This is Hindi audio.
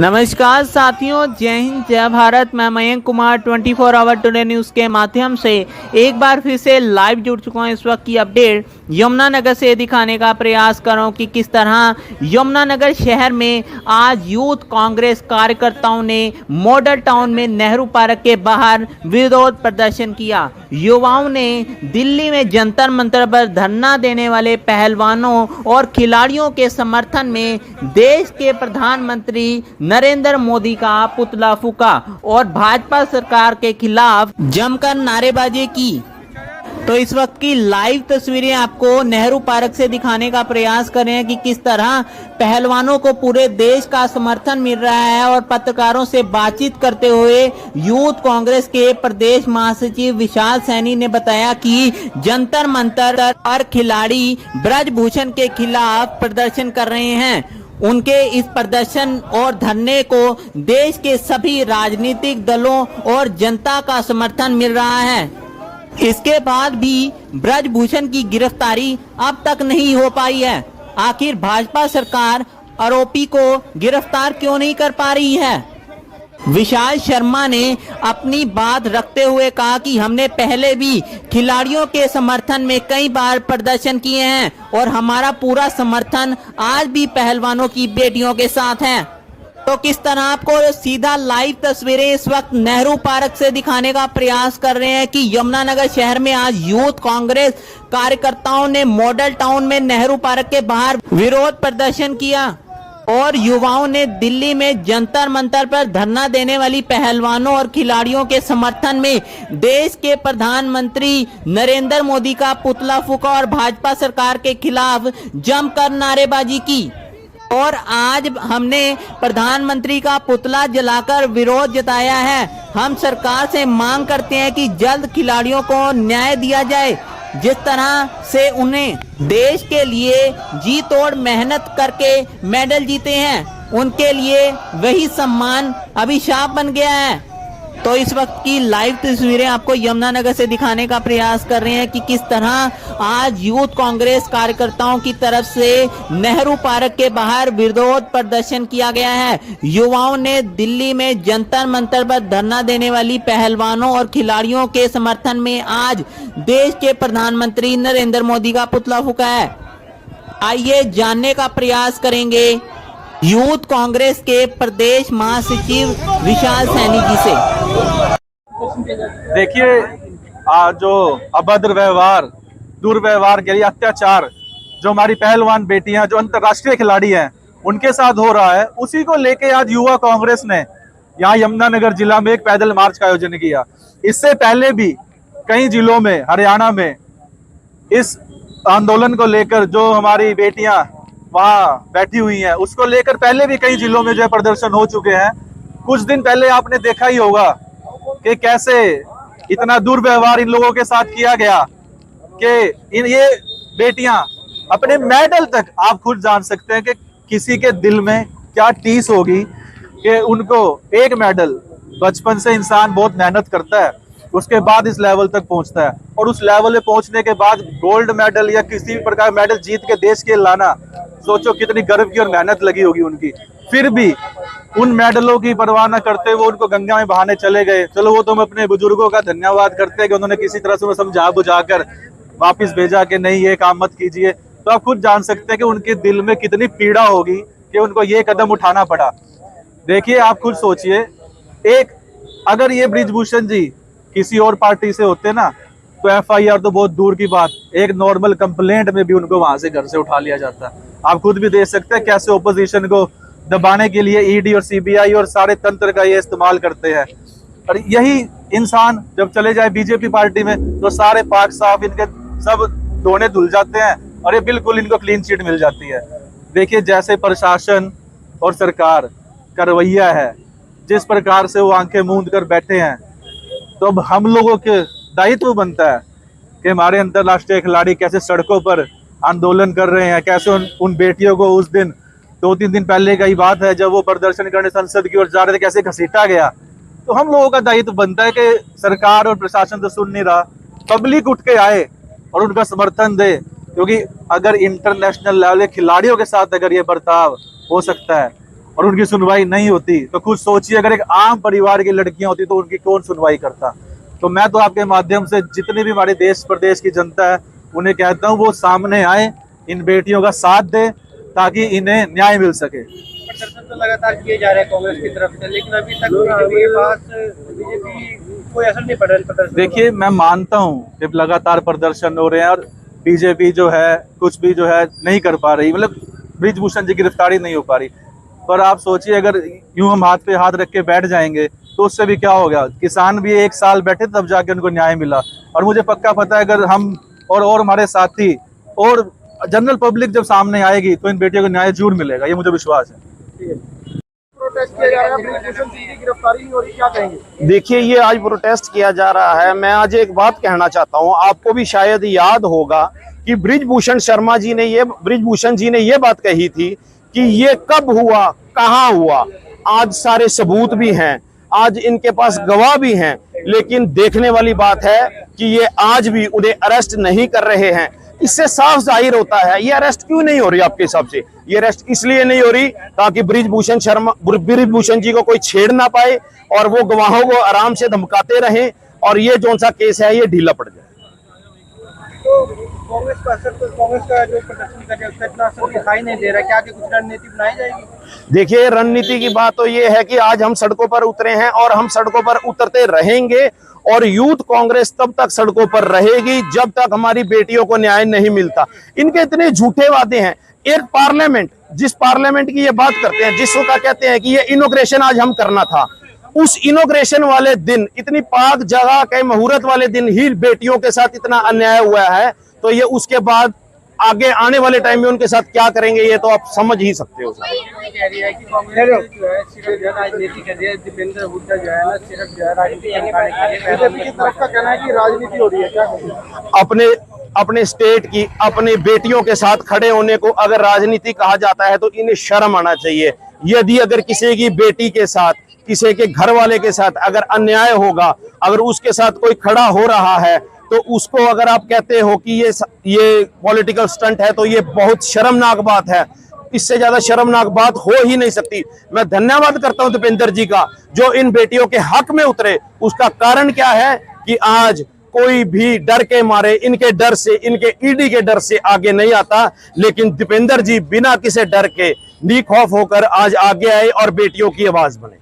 नमस्कार साथियों, जय हिंद जय भारत। मैं Mayank Kumar 24 hour today news के माध्यम से एक बार फिर से लाइव जुड़ चुका हूँ। इस वक्त की अपडेट यमुनानगर से दिखाने का प्रयास कर रहा हूँ कि किस तरह यमुनानगर शहर में आज यूथ कांग्रेस कार्यकर्ताओं ने मॉडल टाउन में नेहरू पार्क के बाहर विरोध प्रदर्शन किया। युवाओं ने दिल्ली में जंतर मंतर पर धरना देने वाले पहलवानों और खिलाड़ियों के समर्थन में देश के प्रधानमंत्री नरेंद्र मोदी का पुतला फूका और भाजपा सरकार के खिलाफ जमकर नारेबाजी की। तो इस वक्त की लाइव तस्वीरें आपको नेहरू पार्क से दिखाने का प्रयास कर रहे हैं कि किस तरह पहलवानों को पूरे देश का समर्थन मिल रहा है। और पत्रकारों से बातचीत करते हुए यूथ कांग्रेस के प्रदेश महासचिव विशाल सैनी ने बताया कि जंतर मंतर और खिलाड़ी ब्रजभूषण के खिलाफ प्रदर्शन कर रहे हैं। उनके इस प्रदर्शन और धरने को देश के सभी राजनीतिक दलों और जनता का समर्थन मिल रहा है। इसके बाद भी ब्रजभूषण की गिरफ्तारी अब तक नहीं हो पाई है। आखिर भाजपा सरकार आरोपी को गिरफ्तार क्यों नहीं कर पा रही है? विशाल शर्मा ने अपनी बात रखते हुए कहा कि हमने पहले भी खिलाड़ियों के समर्थन में कई बार प्रदर्शन किए हैं और हमारा पूरा समर्थन आज भी पहलवानों की बेटियों के साथ है। तो किस तरह आपको सीधा लाइव तस्वीरें इस वक्त नेहरू पार्क से दिखाने का प्रयास कर रहे हैं कि यमुनानगर शहर में आज यूथ कांग्रेस कार्यकर्ताओं ने मॉडल टाउन में नेहरू पार्क के बाहर विरोध प्रदर्शन किया और युवाओं ने दिल्ली में जंतर मंतर पर धरना देने वाली पहलवानों और खिलाड़ियों के समर्थन में देश के प्रधानमंत्री नरेंद्र मोदी का पुतला फूका और भाजपा सरकार के खिलाफ जमकर नारेबाजी की। और आज हमने प्रधानमंत्री का पुतला जलाकर विरोध जताया है। हम सरकार से मांग करते हैं कि जल्द खिलाड़ियों को न्याय दिया जाए। जिस तरह से उन्हें देश के लिए जी तोड़ मेहनत करके मेडल जीते हैं, उनके लिए वही सम्मान अभिशाप बन गया है। तो इस वक्त की लाइव तस्वीरें आपको यमुनानगर से दिखाने का प्रयास कर रहे हैं कि किस तरह आज यूथ कांग्रेस कार्यकर्ताओं की तरफ से नेहरू पार्क के बाहर विरोध प्रदर्शन किया गया है। युवाओं ने दिल्ली में जंतर मंतर पर धरना देने वाली पहलवानों और खिलाड़ियों के समर्थन में आज देश के प्रधानमंत्री नरेंद्र मोदी का पुतला फूका है। आइए जानने का प्रयास करेंगे यूथ कांग्रेस के प्रदेश महासचिव विशाल सैनी जी से। देखिए, आज जो अभद्र व्यवहार, दुर्व्यवहार के लिए अत्याचार जो हमारी पहलवान बेटियां जो अंतर्राष्ट्रीय खिलाड़ी हैं उनके साथ हो रहा है, उसी को लेके आज युवा कांग्रेस ने यहाँ यमुनानगर जिला में एक पैदल मार्च का आयोजन किया। इससे पहले भी कई जिलों में, हरियाणा में इस आंदोलन को लेकर जो हमारी बेटियां वहाँ बैठी हुई हैं उसको लेकर पहले भी कई जिलों में जो है प्रदर्शन हो चुके हैं। कुछ दिन पहले आपने देखा ही होगा कि कैसे इतना दुर्व्यवहार इन लोगों के साथ किया गया कि ये बेटियां अपने मेडल तक, आप खुद जान सकते हैं कि किसी के दिल में क्या टीस होगी कि उनको एक मेडल, बचपन से इंसान बहुत मेहनत करता है, उसके बाद इस लेवल तक पहुंचता है और उस लेवल पे पहुंचने के बाद गोल्ड मेडल या किसी भी प्रकार मेडल जीत के देश के लाना, सोचो कितनी गर्व की और मेहनत लगी होगी उनकी। फिर भी उन मेडलों की परवाह न करते हुए उनको गंगा में बहाने चले गए। चलो वो तो हम अपने बुजुर्गों का धन्यवाद करते हैं कि उन्होंने किसी तरह से उन्हें समझा बुझाकर वापिस भेजा कि नहीं ये काम मत कीजिए। तो आप खुद जान सकते हैं कि उनके दिल में कितनी पीड़ा होगी कि उनको ये कदम उठाना पड़ा। देखिए, आप खुद सोचिए, एक अगर ये ब्रिजभूषण जी किसी और पार्टी से होते ना तो FIR तो बहुत दूर की बात, एक नॉर्मल कंप्लेंट में भी उनको वहां से घर से उठा लिया जाता। आप खुद भी देख सकते हैं कैसे ओपोजिशन को दबाने के लिए ED और CBI और सारे तंत्र का ये इस्तेमाल करते हैं। और यही इंसान जब चले जाए बीजेपी पार्टी में तो सारे पाक साफ इनके सब धोने धुल जाते हैं और ये बिल्कुल इनको क्लीन चिट मिल जाती है। देखिए, जैसे प्रशासन और सरकार का रवैया है, जिस प्रकार से वो आंखें मूंद कर बैठे हैं, तो अब हम लोगों के दायित्व बनता है कि हमारे अंतर्राष्ट्रीय खिलाड़ी कैसे सड़कों पर आंदोलन कर रहे हैं, कैसे उन बेटियों को उस दिन 2-3 दिन पहले का ही बात है जब वो प्रदर्शन करने संसद की ओर जा रहे थे, कैसे घसीटा गया। तो हम लोगों का दायित्व बनता है कि सरकार और प्रशासन तो सुन नहीं रहा, पब्लिक उठ के आए और उनका समर्थन दे, क्योंकि अगर इंटरनेशनल लेवल के खिलाड़ियों के साथ अगर ये बर्ताव हो सकता है, और उनकी सुनवाई नहीं होती, तो कुछ सोचिए अगर एक आम परिवार की लड़कियां होती तो उनकी कौन सुनवाई करता। तो मैं तो आपके माध्यम से जितनी भी हमारे देश प्रदेश की जनता है उन्हें कहता हूँ वो सामने आए, इन बेटियों का साथ दे ताकि इन्हें न्याय मिल सके। प्रदर्शन तो लगातार किए जा रहे हैं कांग्रेस की तरफ से, लेकिन अभी तक बीजेपी कोई असर नहीं पड़ रहा है प्रदर्शन। देखिए, मैं मानता हूँ कि लगातार प्रदर्शन हो रहे हैं और बीजेपी जो है कुछ भी जो है नहीं कर पा रही, मतलब ब्रिजभूषण जी की गिरफ्तारी नहीं हो पा रही। पर आप सोचिए अगर यूं हम हाथ पे हाथ रख के बैठ जाएंगे तो उससे भी क्या होगा। किसान भी 1 साल बैठे तब जाके उनको न्याय मिला, और मुझे पक्का पता है अगर हम और हमारे साथी और जनरल पब्लिक जब सामने आएगी तो इन बेटियों को न्याय जरूर मिलेगा, ये मुझे विश्वास है। प्रोटेस्ट किया जा रहा है, ब्रिजभूषण सिंह की गिरफ्तारी नहीं हो रही, क्या कहेंगे? देखिए, ये आज प्रोटेस्ट किया जा रहा है। मैं आज एक बात कहना चाहता हूँ, आपको भी शायद याद होगा कि ब्रिजभूषण जी ने ये बात कही थी कि ये कब हुआ, कहाँ हुआ। आज सारे सबूत भी हैं, आज इनके पास गवाह भी हैं, लेकिन देखने वाली बात है कि ये आज भी उन्हें अरेस्ट नहीं कर रहे हैं। इससे साफ जाहिर होता है ये अरेस्ट क्यों नहीं हो रही आपके हिसाब से। ये अरेस्ट इसलिए नहीं हो रही ताकि ब्रिजभूषण जी को कोई छेड़ ना पाए और वो गवाहों को आराम से धमकाते रहें और ये जो सा केस है ये ढीला पड़ जाए। तो कांग्रेस का असर, तो कांग्रेस का जो प्रदर्शन कर रहे हैं उसका इतना असर दिखाई नहीं दे रहा, क्या आगे कुछ रणनीति बनाई जाएगी? देखिए, रणनीति की बात तो ये है कि आज हम सड़कों पर उतरे हैं और हम सड़कों पर उतरते रहेंगे, और यूथ कांग्रेस तब तक सड़कों पर रहेगी जब तक हमारी बेटियों को न्याय नहीं मिलता। इनके इतने झूठे वादे हैं। एक पार्लियामेंट, जिस पार्लियामेंट की ये बात करते हैं, जिसको का कहते हैं कि ये इनॉग्रेशन आज हम करना था, उस इनॉग्रेशन वाले दिन, इतनी पाक जगह के मुहूर्त वाले दिन ही बेटियों के साथ इतना अन्याय हुआ है, तो ये उसके बाद आगे आने वाले टाइम में उनके साथ क्या करेंगे ये तो आप समझ ही सकते हो। कह रही है कि कांग्रेस जो है सिर्फ जो है राजनीति कर रही है, दीपेंद्र हुड्डा जो है ना सिर्फ जो है राजनीति की तरफ का कहना है कि राजनीति हो रही है, क्या कहेंगे? अपने स्टेट की, अपने बेटियों के साथ खड़े होने को अगर राजनीति कहा जाता है तो इन्हें शर्म आना चाहिए। यदि अगर किसी की बेटी के साथ, किसी के घर वाले के साथ अगर अन्याय होगा, अगर उसके साथ कोई खड़ा हो रहा है, तो उसको अगर आप कहते हो कि ये पॉलिटिकल स्टंट है, तो ये बहुत शर्मनाक बात है। इससे ज्यादा शर्मनाक बात हो ही नहीं सकती। मैं धन्यवाद करता हूं दीपेंद्र जी का, जो इन बेटियों के हक में उतरे। उसका कारण क्या है कि आज कोई भी डर के मारे, इनके डर से, इनके ईडी के डर से आगे नहीं आता, लेकिन दीपेंद्र जी बिना किसी डर के नी खौफ होकर आज आगे आए और बेटियों की आवाज बने।